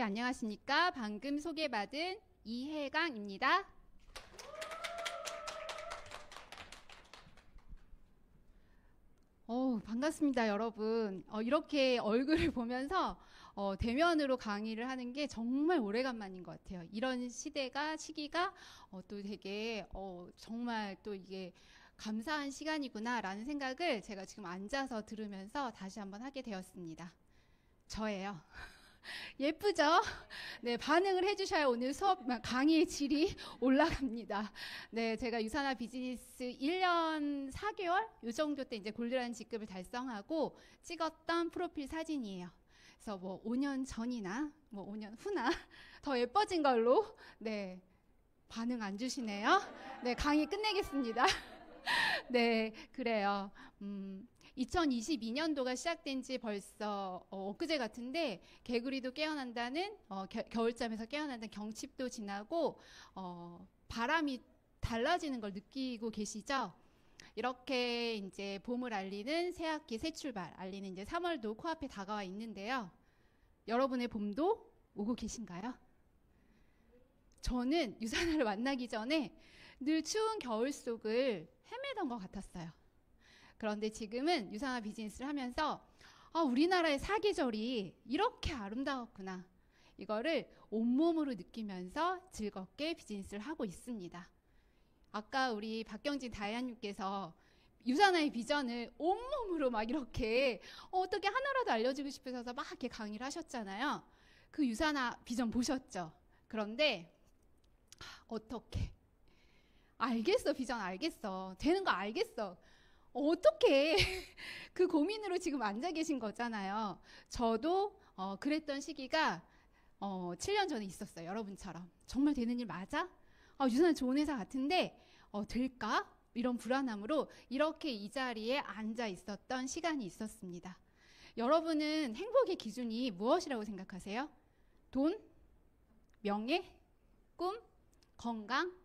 안녕하십니까. 방금 소개받은 이혜강입니다. 반갑습니다, 여러분. 이렇게 얼굴을 보면서 대면으로 강의를 하는 게 정말 오래간만인 것 같아요. 이런 시기가 또 되게 정말 또 이게 감사한 시간이구나라는 생각을 제가 지금 앉아서 들으면서 다시 한번 하게 되었습니다. 저예요. 예쁘죠? 네, 반응을 해주셔야 오늘 수업 강의의 질이 올라갑니다. 네, 제가 유산화 비즈니스 1년 4개월 요 정도 때 이제 골드라는 직급을 달성하고 찍었던 프로필 사진이에요. 그래서 뭐 5년 전이나 뭐 5년 후나 더 예뻐진 걸로 네, 반응 안 주시네요. 네, 강의 끝내겠습니다. 네, 그래요. 2022년도가 시작된 지 벌써 엊그제 같은데 개구리도 깨어난다는 겨울잠에서 깨어난다는 경칩도 지나고 바람이 달라지는 걸 느끼고 계시죠? 이렇게 이제 봄을 알리는 새학기 새 출발 알리는 이제 3월도 코앞에 다가와 있는데요. 여러분의 봄도 오고 계신가요? 저는 유산화를 만나기 전에 늘 추운 겨울 속을 헤매던 것 같았어요. 그런데 지금은 유산화 비즈니스를 하면서 우리나라의 사계절이 이렇게 아름다웠구나. 이거를 온몸으로 느끼면서 즐겁게 비즈니스를 하고 있습니다. 아까 우리 박경진 다이아님께서 유산화의 비전을 온몸으로 막 이렇게 어떻게 하나라도 알려주고 싶으셔서 막 이렇게 강의를 하셨잖아요. 그 유산화 비전 보셨죠? 그런데 어떻게? 알겠어, 비전 알겠어. 되는 거 알겠어. 어떻게 그 고민으로 지금 앉아 계신 거잖아요. 저도 그랬던 시기가 7년 전에 있었어요. 여러분처럼. 정말 되는 일 맞아? 유산화 좋은 회사 같은데 될까? 이런 불안함으로 이렇게 이 자리에 앉아 있었던 시간이 있었습니다. 여러분은 행복의 기준이 무엇이라고 생각하세요? 돈? 명예? 꿈? 건강?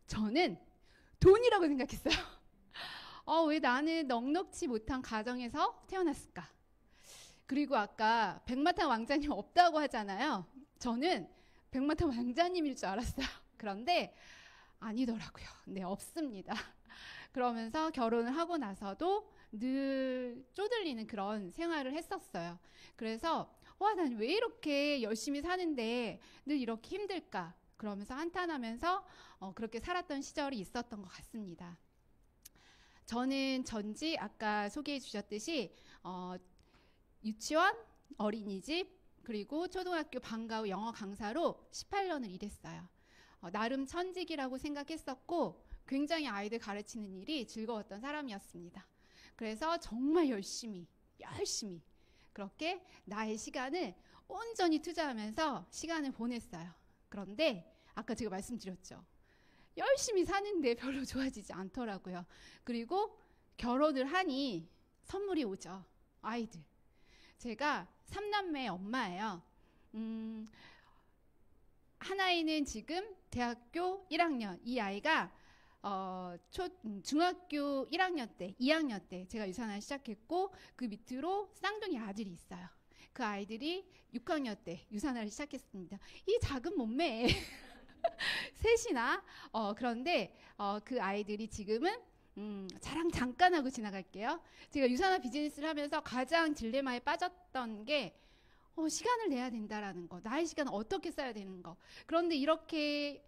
저는 돈이라고 생각했어요. 왜 나는 넉넉지 못한 가정에서 태어났을까? 그리고 아까 백마탄 왕자님 없다고 하잖아요. 저는 백마탄 왕자님일 줄 알았어요. 그런데 아니더라고요. 네, 없습니다. 그러면서 결혼을 하고 나서도 늘 쪼들리는 그런 생활을 했었어요. 그래서 난 왜 이렇게 열심히 사는데 늘 이렇게 힘들까? 그러면서 한탄하면서 그렇게 살았던 시절이 있었던 것 같습니다. 저는 전지 아까 소개해 주셨듯이 유치원, 어린이집, 그리고 초등학교 방과 후 영어 강사로 18년을 일했어요. 나름 천직이라고 생각했었고 굉장히 아이들 가르치는 일이 즐거웠던 사람이었습니다. 그래서 정말 열심히 그렇게 나의 시간을 온전히 투자하면서 시간을 보냈어요. 그런데 아까 제가 말씀드렸죠. 열심히 사는데 별로 좋아지지 않더라고요. 그리고 결혼을 하니 선물이 오죠. 아이들. 제가 3남매 엄마예요. 하나이는 지금 대학교 1학년. 이 아이가 중학교 1학년 때, 2학년 때 제가 유산화를 시작했고 그 밑으로 쌍둥이 아들이 있어요. 그 아이들이 6학년 때 유산화를 시작했습니다. 이 작은 몸매에 셋이나 그런데 그 아이들이 지금은 자랑 잠깐 하고 지나갈게요. 제가 유산화 비즈니스를 하면서 가장 딜레마에 빠졌던 게 시간을 내야 된다라는 거. 나의 시간을 어떻게 써야 되는 거. 그런데 이렇게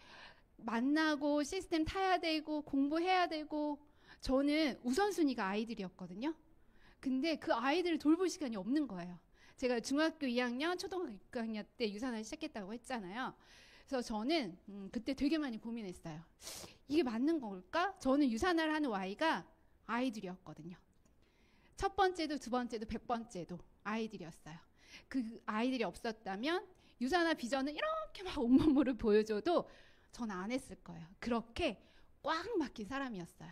만나고 시스템 타야 되고 공부해야 되고 저는 우선순위가 아이들이었거든요. 근데 그 아이들을 돌볼 시간이 없는 거예요. 제가 중학교 2학년, 초등학교 6학년 때 유산화를 시작했다고 했잖아요. 그래서 저는 그때 되게 많이 고민했어요. 이게 맞는 걸까? 저는 유산화를 하는 Y가 아이들이었거든요. 첫 번째도 두 번째도 100번째도 아이들이었어요. 그 아이들이 없었다면 유산화 비전을 이렇게 막 온몸으로 보여줘도 전 안 했을 거예요. 그렇게 꽉 막힌 사람이었어요.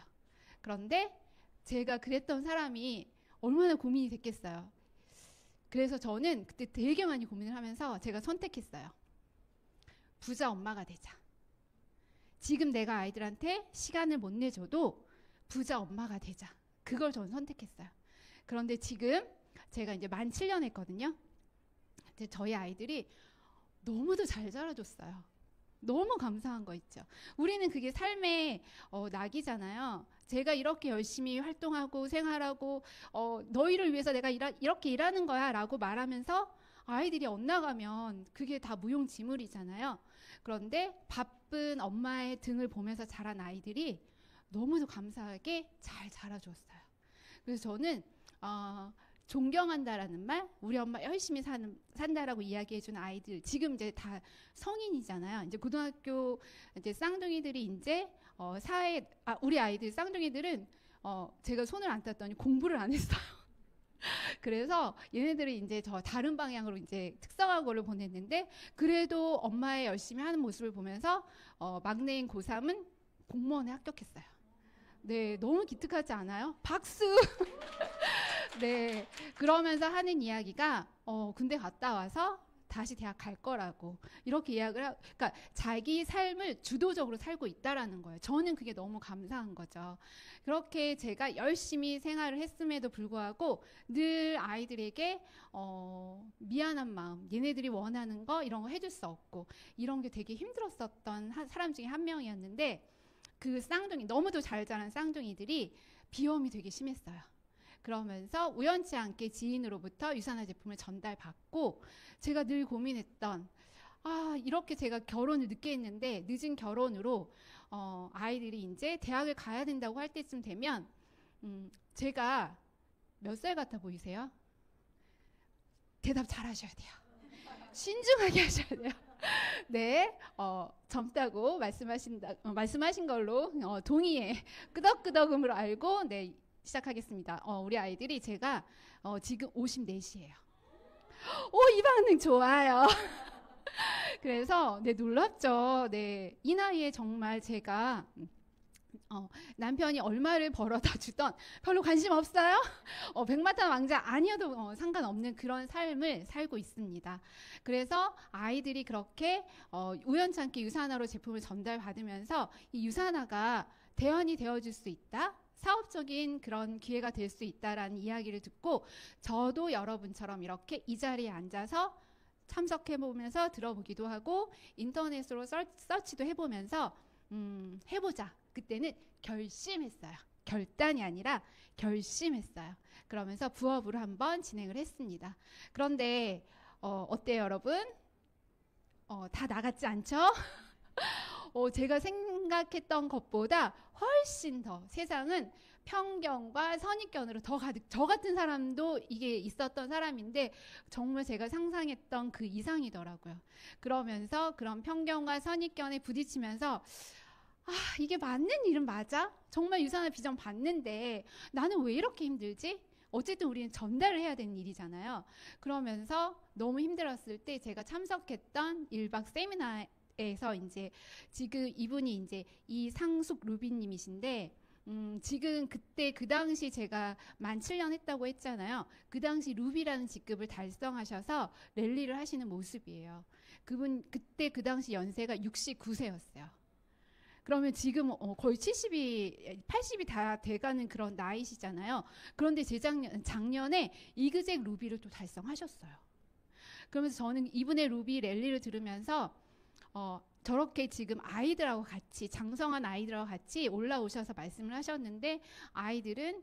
그런데 제가 그랬던 사람이 얼마나 고민이 됐겠어요. 그래서 저는 그때 되게 많이 고민을 하면서 제가 선택했어요. 부자 엄마가 되자. 지금 내가 아이들한테 시간을 못 내줘도 부자 엄마가 되자. 그걸 저는 선택했어요. 그런데 지금 제가 이제 만 7년 했거든요. 이제 저희 아이들이 너무도 잘 자라줬어요. 너무 감사한 거 있죠. 우리는 그게 삶의 낙이잖아요. 제가 이렇게 열심히 활동하고 생활하고 너희를 위해서 내가 이렇게 일하는 거야 라고 말하면서 아이들이 엇나가면 그게 다 무용지물이잖아요. 그런데 바쁜 엄마의 등을 보면서 자란 아이들이 너무도 감사하게 잘 자라주었어요. 그래서 저는 존경한다라는 말, 우리 엄마 열심히 산다라고 이야기해준 아이들, 지금 이제 다 성인이잖아요. 이제 고등학교 이제 쌍둥이들이 이제 우리 아이들 쌍둥이들은 제가 손을 안 땄더니 공부를 안 했어요. 그래서 얘네들이 이제 저 다른 방향으로 이제 특성화고를 보냈는데 그래도 엄마의 열심히 하는 모습을 보면서 막내인 고3은 공무원에 합격했어요. 네, 너무 기특하지 않아요? 박수! 네, 그러면서 하는 이야기가 군대 갔다 와서 다시 대학 갈 거라고 이렇게 그러니까 자기 삶을 주도적으로 살고 있다라는 거예요. 저는 그게 너무 감사한 거죠. 그렇게 제가 열심히 생활을 했음에도 불구하고 늘 아이들에게 미안한 마음, 얘네들이 원하는 거 이런 거 해줄 수 없고 이런 게 되게 힘들었었던 사람 중에 한 명이었는데 그 쌍둥이, 너무도 잘 자란 쌍둥이들이 비염이 되게 심했어요. 그러면서 우연치 않게 지인으로부터 유산화 제품을 전달받고 제가 늘 고민했던 이렇게 제가 결혼을 늦게 했는데 늦은 결혼으로 아이들이 이제 대학을 가야 된다고 할 때쯤 되면 제가 몇 살 같아 보이세요? 대답 잘 하셔야 돼요. 신중하게 하셔야 돼요. 네, 젊다고 말씀하신 걸로 동의에 끄덕끄덕음으로 알고 네, 시작하겠습니다. 우리 아이들이 제가 지금 54시예요. 이 반응 좋아요. 그래서 네, 놀랍죠. 네, 이 나이에 정말 제가 남편이 얼마를 벌어다 주던 별로 관심 없어요. 백마탄 왕자 아니어도 상관없는 그런 삶을 살고 있습니다. 그래서 아이들이 그렇게 우연찮게 유산화로 제품을 전달받으면서 이 유산화가 대안이 되어줄 수 있다. 사업적인 그런 기회가 될 수 있다라는 이야기를 듣고 저도 여러분처럼 이렇게 이 자리에 앉아서 참석해보면서 들어보기도 하고 인터넷으로 서치도 해보면서 해보자. 그때는 결심했어요. 결단이 아니라 결심했어요. 그러면서 부업으로 한번 진행을 했습니다. 그런데 어때요 여러분? 다 나갔지 않죠? 제가 생각했던 것보다 훨씬 더 세상은 편견과 선입견으로 더 가득, 저 같은 사람도 이게 있었던 사람인데 정말 제가 상상했던 그 이상이더라고요. 그러면서 그런 편견과 선입견에 부딪히면서 이게 맞는 일은 맞아? 정말 유산화 비전 받는데 나는 왜 이렇게 힘들지? 어쨌든 우리는 전달을 해야 되는 일이잖아요. 그러면서 너무 힘들었을 때 제가 참석했던 1박 세미나에서 이제 지금 이분이 이제 이상숙 루비님이신데 지금 그때 그 당시 제가 만 7년 했다고 했잖아요. 그 당시 루비라는 직급을 달성하셔서 랠리를 하시는 모습이에요. 그분 그때 그 당시 연세가 69세였어요. 그러면 지금 거의 80이 다 돼가는 그런 나이시잖아요. 그런데 작년에 이그젝 루비를 또 달성하셨어요. 그러면서 저는 이분의 루비 랠리를 들으면서 저렇게 지금 아이들하고 같이 장성한 아이들하고 같이 올라오셔서 말씀을 하셨는데 아이들은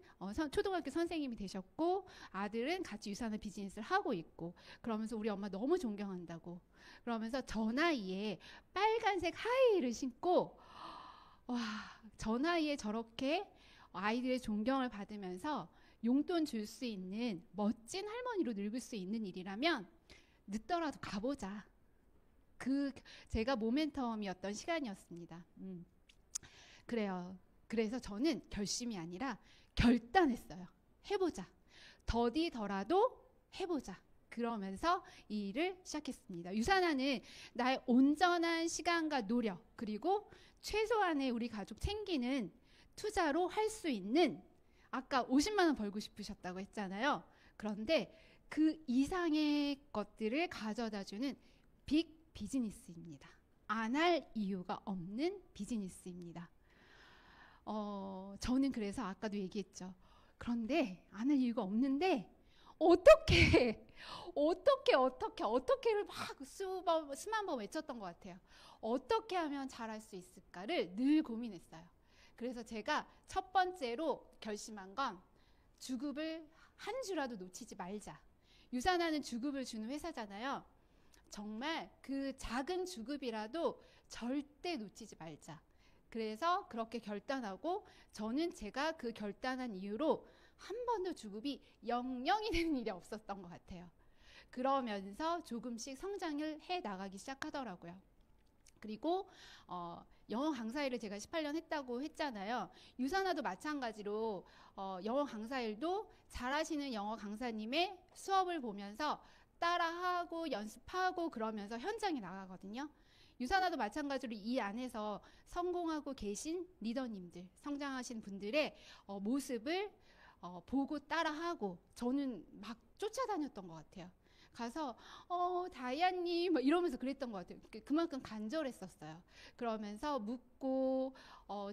초등학교 선생님이 되셨고 아들은 같이 유산화 비즈니스를 하고 있고 그러면서 우리 엄마 너무 존경한다고 그러면서 저 나이에 빨간색 하이힐을 신고 저 나이에 저렇게 아이들의 존경을 받으면서 용돈 줄 수 있는 멋진 할머니로 늙을 수 있는 일이라면 늦더라도 가보자. 제가 모멘텀이었던 시간이었습니다. 그래요. 그래서 저는 결심이 아니라 결단했어요. 해보자. 더디더라도 해보자. 그러면서 이 일을 시작했습니다. 유산화는 나의 온전한 시간과 노력 그리고 최소한의 우리 가족 챙기는 투자로 할 수 있는 아까 50만 원 벌고 싶으셨다고 했잖아요. 그런데 그 이상의 것들을 가져다주는 빅 비즈니스입니다. 안 할 이유가 없는 비즈니스입니다. 저는 그래서 아까도 얘기했죠. 그런데 안 할 이유가 없는데 어떻게 어떻게를 막 수만 번 외쳤던 것 같아요. 어떻게 하면 잘할 수 있을까를 늘 고민했어요. 그래서 제가 첫 번째로 결심한 건 주급을 한 주라도 놓치지 말자. 유산하는 주급을 주는 회사잖아요. 정말 그 작은 주급이라도 절대 놓치지 말자. 그래서 그렇게 결단하고 저는 제가 그 결단한 이후로 한 번도 주급이 0이 되는 일이 없었던 것 같아요. 그러면서 조금씩 성장을 해 나가기 시작하더라고요. 그리고 영어 강사 일을 제가 18년 했다고 했잖아요. 유산화도 마찬가지로 영어 강사 일도 잘하시는 영어 강사님의 수업을 보면서 따라하고 연습하고 그러면서 현장에 나가거든요. 유산화도 마찬가지로 이 안에서 성공하고 계신 리더님들, 성장하신 분들의 모습을 보고 따라하고 저는 막 쫓아다녔던 것 같아요. 가서 다이아님 이러면서 그랬던 것 같아요. 그만큼 간절했었어요. 그러면서 묻고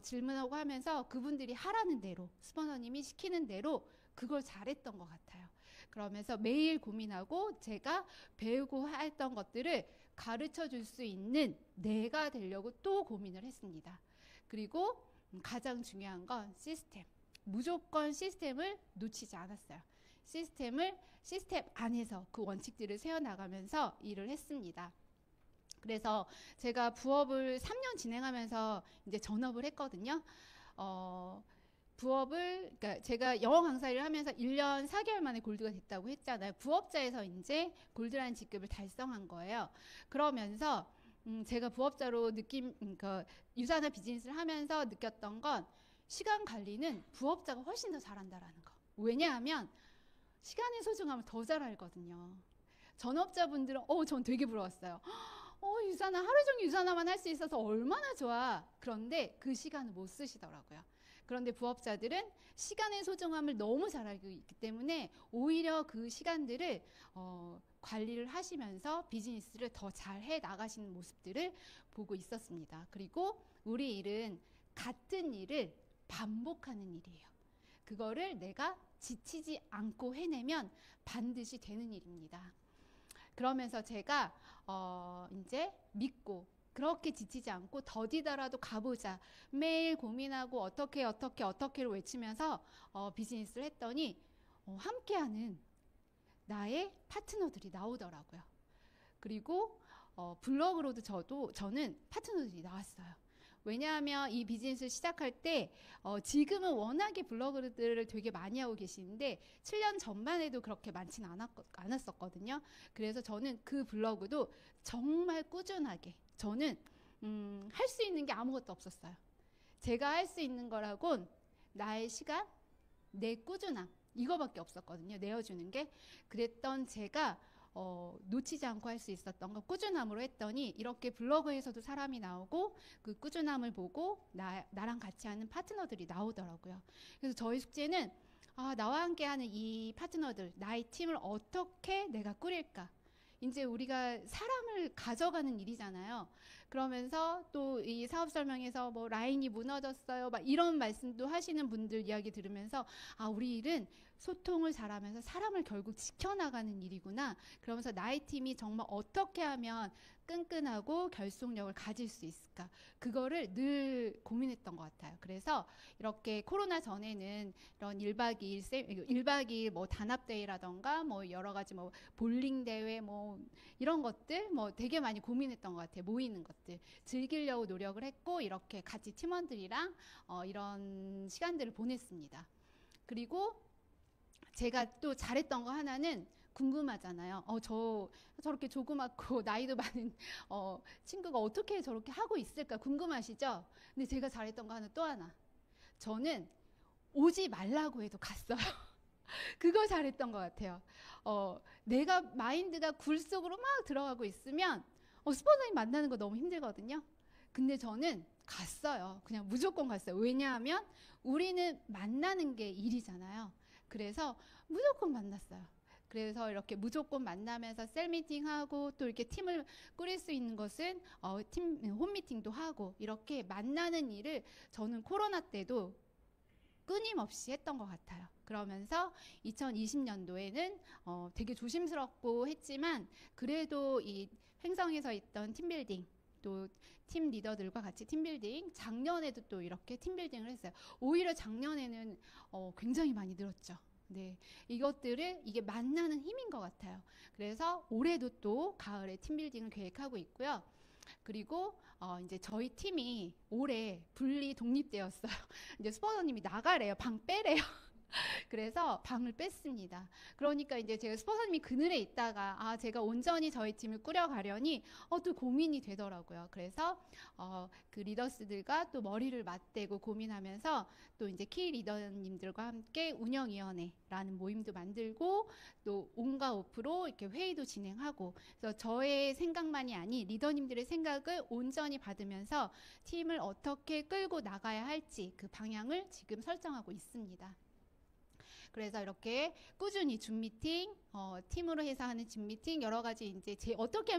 질문하고 하면서 그분들이 하라는 대로 스포너님이 시키는 대로 그걸 잘했던 것 같아요. 그러면서 매일 고민하고 제가 배우고 했던 것들을 가르쳐 줄 수 있는 내가 되려고 또 고민을 했습니다. 그리고 가장 중요한 건 시스템. 무조건 시스템을 놓치지 않았어요. 시스템 안에서 그 원칙들을 세워나가면서 일을 했습니다. 그래서 제가 부업을 3년 진행하면서 이제 전업을 했거든요. 그러니까 제가 영어 강사 일을 하면서 1년 4개월 만에 골드가 됐다고 했잖아요. 부업자에서 이제 골드라는 직급을 달성한 거예요. 그러면서 제가 부업자로 그러니까 유산화 비즈니스를 하면서 느꼈던 건 시간 관리는 부업자가 훨씬 더 잘한다라는 거. 왜냐하면 시간의 소중함을 더 잘 알거든요. 전업자분들은 전 되게 부러웠어요. 유산화 하루 종일 유산화만 할 수 있어서 얼마나 좋아. 그런데 그 시간을 못 쓰시더라고요. 그런데 부업자들은 시간의 소중함을 너무 잘 알고 있기 때문에 오히려 그 시간들을 관리를 하시면서 비즈니스를 더 잘 해 나가시는 모습들을 보고 있었습니다. 그리고 우리 일은 같은 일을 반복하는 일이에요. 그거를 내가 지치지 않고 해내면 반드시 되는 일입니다. 그러면서 제가 이제 믿고 그렇게 지치지 않고 더디더라도 가보자. 매일 고민하고 어떻게를 외치면서 비즈니스를 했더니 함께하는 나의 파트너들이 나오더라고요. 그리고 블로그로도 저는 파트너들이 나왔어요. 왜냐하면 이 비즈니스를 시작할 때 지금은 워낙에 블로그들을 되게 많이 하고 계시는데 7년 전만 해도 그렇게 많지는 않았었거든요. 그래서 저는 그 블로그도 정말 꾸준하게 저는 할 수 있는 게 아무것도 없었어요. 제가 할 수 있는 거라곤 나의 시간, 내 꾸준함 이거밖에 없었거든요. 내어주는 게. 그랬던 제가 놓치지 않고 할 수 있었던 거 꾸준함으로 했더니 이렇게 블로그에서도 사람이 나오고 그 꾸준함을 보고 나랑 같이 하는 파트너들이 나오더라고요. 그래서 저희 숙제는 나와 함께 하는 이 파트너들, 나의 팀을 어떻게 내가 꾸릴까? 이제 우리가 사람을 가져가는 일이잖아요. 그러면서 또 이 사업 설명에서 뭐 라인이 무너졌어요. 막 이런 말씀도 하시는 분들 이야기 들으면서 우리 일은 소통을 잘하면서 사람을 결국 지켜나가는 일이구나. 그러면서 나의 팀이 정말 어떻게 하면 끈끈하고 결속력을 가질 수 있을까? 그거를 늘 고민했던 것 같아요. 그래서 이렇게 코로나 전에는 이런 1박 2일 뭐 단합대회라던가 뭐 여러 가지 뭐 볼링 대회 뭐 이런 것들 뭐 되게 많이 고민했던 것 같아요. 모이는 것들. 즐기려고 노력을 했고 이렇게 같이 팀원들이랑 이런 시간들을 보냈습니다. 그리고 제가 또 잘했던 거 하나는 궁금하잖아요. 저렇게 조그맣고 나이도 많은 친구가 어떻게 저렇게 하고 있을까 궁금하시죠? 근데 제가 잘했던 거 또 하나. 저는 오지 말라고 해도 갔어요. 그거 잘했던 것 같아요. 내가 마인드가 굴 속으로 막 들어가고 있으면 스포너님 만나는 거 너무 힘들거든요. 근데 저는 갔어요. 그냥 무조건 갔어요. 왜냐하면 우리는 만나는 게 일이잖아요. 그래서 무조건 만났어요. 그래서 이렇게 무조건 만나면서 셀 미팅하고 또 이렇게 팀을 꾸릴 수 있는 것은 팀 홈미팅도 하고 이렇게 만나는 일을 저는 코로나 때도 끊임없이 했던 것 같아요. 그러면서 2020년도에는 되게 조심스럽고 했지만 그래도 이 횡성에서 있던 팀빌딩, 또 팀 리더들과 같이 팀빌딩, 작년에도 또 이렇게 팀빌딩을 했어요. 오히려 작년에는 굉장히 많이 늘었죠. 네, 이것들을 이게 만나는 힘인 것 같아요. 그래서 올해도 또 가을에 팀빌딩을 계획하고 있고요. 그리고 이제 저희 팀이 올해 분리 독립되었어요. 이제 스포너님이 나가래요. 방 빼래요. 그래서 방을 뺐습니다. 그러니까 이제 제가 스포너님이 그늘에 있다가 제가 온전히 저희 팀을 꾸려가려니 또 고민이 되더라고요. 그래서 그 리더스들과 또 머리를 맞대고 고민하면서 또 이제 키 리더님들과 함께 운영위원회라는 모임도 만들고 또 온과 오프로 이렇게 회의도 진행하고, 그래서 저의 생각만이 아닌 리더님들의 생각을 온전히 받으면서 팀을 어떻게 끌고 나가야 할지 그 방향을 지금 설정하고 있습니다. 그래서 이렇게 꾸준히 줌 미팅, 팀으로 해서 하는 줌 미팅, 여러 가지 이제 어떻게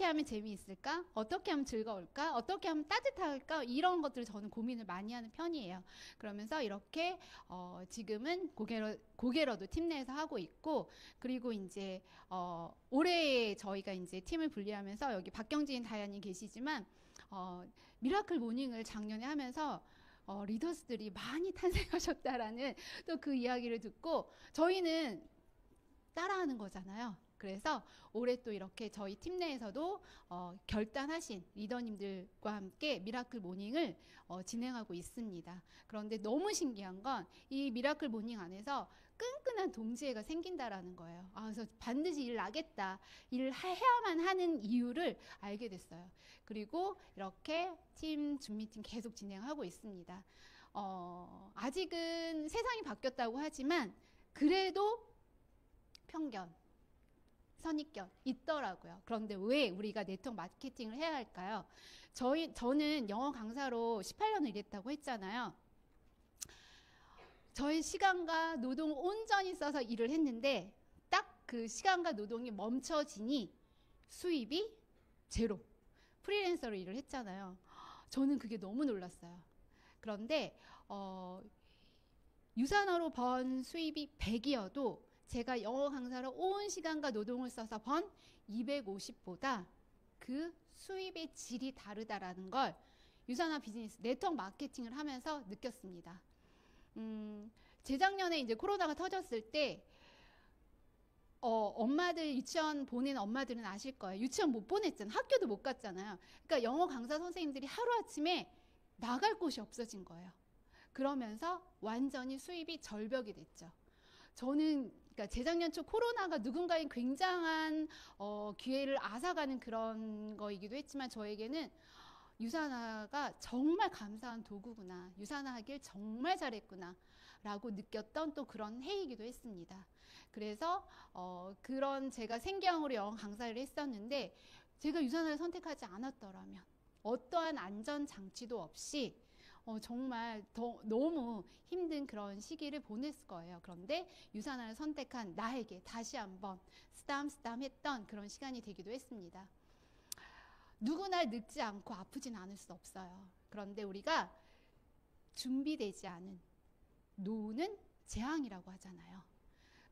하면 재미있을까? 어떻게 하면 즐거울까? 어떻게 하면 따뜻할까? 이런 것들을 저는 고민을 많이 하는 편이에요. 그러면서 이렇게 지금은 고개로도 팀 내에서 하고 있고, 그리고 이제 올해 저희가 이제 팀을 분리하면서 여기 박경진 다야님 계시지만 미라클 모닝을 작년에 하면서 리더스들이 많이 탄생하셨다라는 또 그 이야기를 듣고 저희는 따라하는 거잖아요. 그래서 올해 또 이렇게 저희 팀 내에서도 결단하신 리더님들과 함께 미라클 모닝을 진행하고 있습니다. 그런데 너무 신기한 건 이 미라클 모닝 안에서 끈끈한 동지애가 생긴다라는 거예요. 그래서 반드시 일 나겠다, 일을 해야만 하는 이유를 알게 됐어요. 그리고 이렇게 팀 줌 미팅 계속 진행하고 있습니다. 아직은 세상이 바뀌었다고 하지만 그래도 편견, 선입견 있더라고요. 그런데 왜 우리가 네트워크 마케팅을 해야 할까요? 저는 영어 강사로 18년을 일했다고 했잖아요. 저희 시간과 노동을 온전히 써서 일을 했는데 딱 그 시간과 노동이 멈춰지니 수입이 제로. 프리랜서로 일을 했잖아요. 저는 그게 너무 놀랐어요. 그런데 유산어로 번 수입이 100이어도 제가 영어 강사로 온 시간과 노동을 써서 번 250보다 그 수입의 질이 다르다라는 걸 유산화 비즈니스 네트워크 마케팅을 하면서 느꼈습니다. 재작년에 이제 코로나가 터졌을 때 엄마들 유치원 보내는 엄마들은 아실 거예요. 유치원 못 보냈잖아요. 학교도 못 갔잖아요. 그러니까 영어 강사 선생님들이 하루아침에 나갈 곳이 없어진 거예요. 그러면서 완전히 수입이 절벽이 됐죠. 저는 그러니까 재작년 초 코로나가 누군가의 굉장한 기회를 앗아가는 그런 거이기도 했지만 저에게는 유산화가 정말 감사한 도구구나, 유산화하길 정말 잘했구나 라고 느꼈던 또 그런 해이기도 했습니다. 그래서 그런 제가 생계형으로 영어 강사를 했었는데 제가 유산화를 선택하지 않았더라면 어떠한 안전장치도 없이 정말 너무 힘든 그런 시기를 보냈을 거예요. 그런데 유산화를 선택한 나에게 다시 한번 쓰담쓰담했던 그런 시간이 되기도 했습니다. 누구나 늙지 않고 아프진 않을 수 없어요. 그런데 우리가 준비되지 않은 노후는 재앙이라고 하잖아요.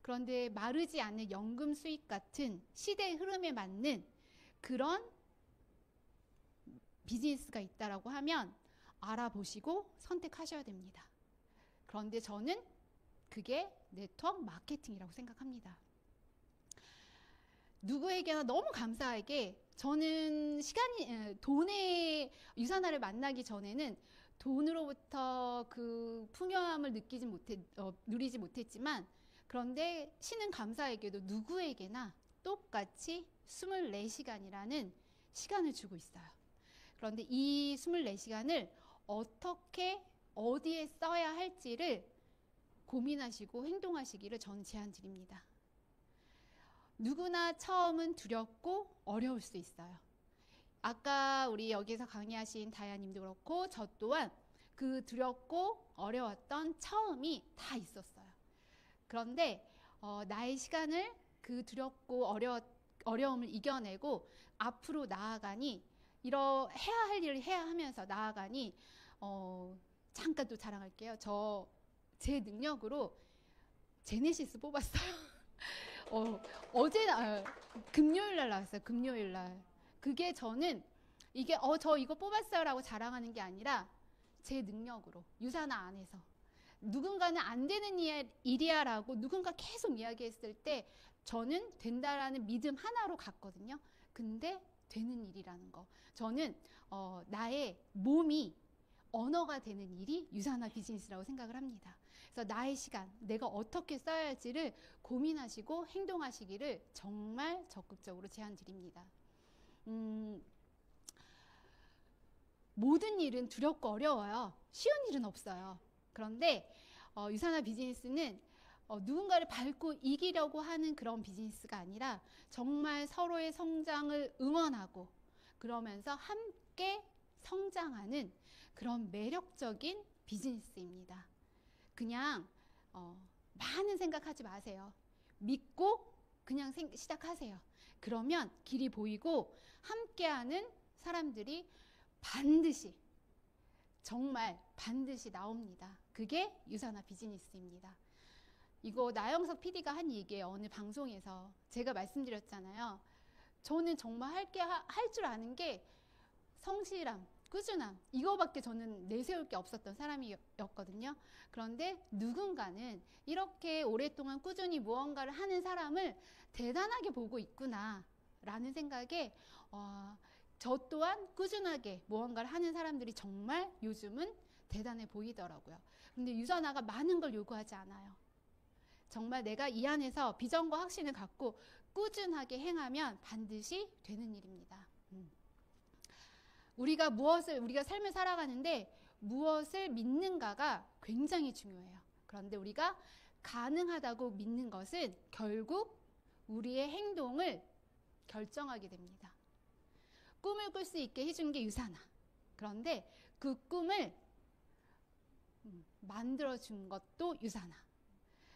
그런데 마르지 않는 연금 수익 같은 시대의 흐름에 맞는 그런 비즈니스가 있다라고 하면 알아보시고 선택하셔야 됩니다. 그런데 저는 그게 네트워크 마케팅이라고 생각합니다. 누구에게나 너무 감사하게 저는 돈의 유산화를 만나기 전에는 돈으로부터 그 풍요함을 누리지 못했지만 그런데 신은 감사에게도 누구에게나 똑같이 24시간이라는 시간을 주고 있어요. 그런데 이 24시간을 어떻게 어디에 써야 할지를 고민하시고 행동하시기를 저는 제안드립니다. 누구나 처음은 두렵고 어려울 수 있어요. 아까 우리 여기서 강의하신 다야님도 그렇고 저 또한 그 두렵고 어려웠던 처음이 다 있었어요. 그런데 나의 시간을 그 두렵고 어려움을 이겨내고 앞으로 나아가니 해야 할 일을 해야 하면서 나아가니 잠깐 또 자랑할게요. 제 능력으로 제네시스 뽑았어요. 금요일 날 나왔어요. 금요일 날. 그게 저는 이게 저 이거 뽑았어요라고 자랑하는 게 아니라 제 능력으로 유산화 안에서 누군가는 안 되는 일이야라고 누군가 계속 이야기했을 때 저는 된다라는 믿음 하나로 갔거든요. 근데 되는 일이라는 거. 저는 나의 몸이 언어가 되는 일이 유산화 비즈니스라고 생각을 합니다. 그래서 나의 시간, 내가 어떻게 써야 할지를 고민하시고 행동하시기를 정말 적극적으로 제안드립니다. 모든 일은 두렵고 어려워요. 쉬운 일은 없어요. 그런데 유산화 비즈니스는 누군가를 밟고 이기려고 하는 그런 비즈니스가 아니라 정말 서로의 성장을 응원하고 그러면서 함께 성장하는 그런 매력적인 비즈니스입니다. 그냥 많은 생각하지 마세요. 믿고 그냥 시작하세요. 그러면 길이 보이고 함께하는 사람들이 반드시 정말 반드시 나옵니다. 그게 유산화 비즈니스입니다. 이거 나영석 PD가 한 얘기예요. 어느 방송에서 제가 말씀드렸잖아요. 저는 정말 할 줄 아는 게 성실함, 꾸준함 이거밖에 저는 내세울 게 없었던 사람이었거든요. 그런데 누군가는 이렇게 오랫동안 꾸준히 무언가를 하는 사람을 대단하게 보고 있구나 라는 생각에 저 또한 꾸준하게 무언가를 하는 사람들이 정말 요즘은 대단해 보이더라고요. 근데 유산화가 많은 걸 요구하지 않아요. 정말 내가 이 안에서 비전과 확신을 갖고 꾸준하게 행하면 반드시 되는 일입니다. 우리가 삶을 살아가는데 무엇을 믿는가가 굉장히 중요해요. 그런데 우리가 가능하다고 믿는 것은 결국 우리의 행동을 결정하게 됩니다. 꿈을 꿀 수 있게 해준 게 유산화. 그런데 그 꿈을 만들어준 것도 유산화.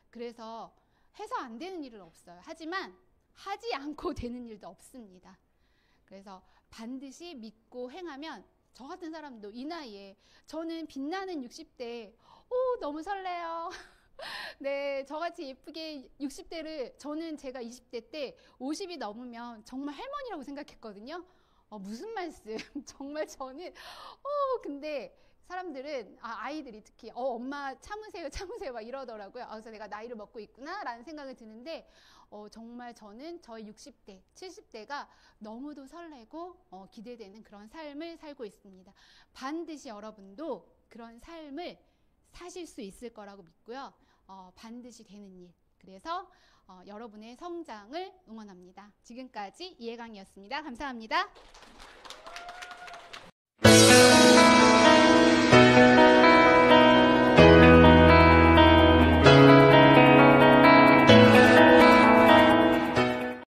그래서 해서 안 되는 일은 없어요. 하지만 하지 않고 되는 일도 없습니다. 그래서 반드시 믿고 행하면 저 같은 사람도 이 나이에 저는 빛나는 60대 너무 설레요. 네, 저같이 예쁘게 60대를 저는 제가 20대 때 50이 넘으면 정말 할머니라고 생각했거든요. 무슨 말씀. 정말 저는 근데 사람들은 아이들이 특히 엄마 참으세요 막 이러더라고요. 그래서 내가 나이를 먹고 있구나 라는 생각이 드는데 정말 저는 저희 60대 70대가 너무도 설레고 기대되는 그런 삶을 살고 있습니다. 반드시 여러분도 그런 삶을 사실 수 있을 거라고 믿고요. 반드시 되는 일. 그래서 여러분의 성장을 응원합니다. 지금까지 이해강이었습니다. 감사합니다.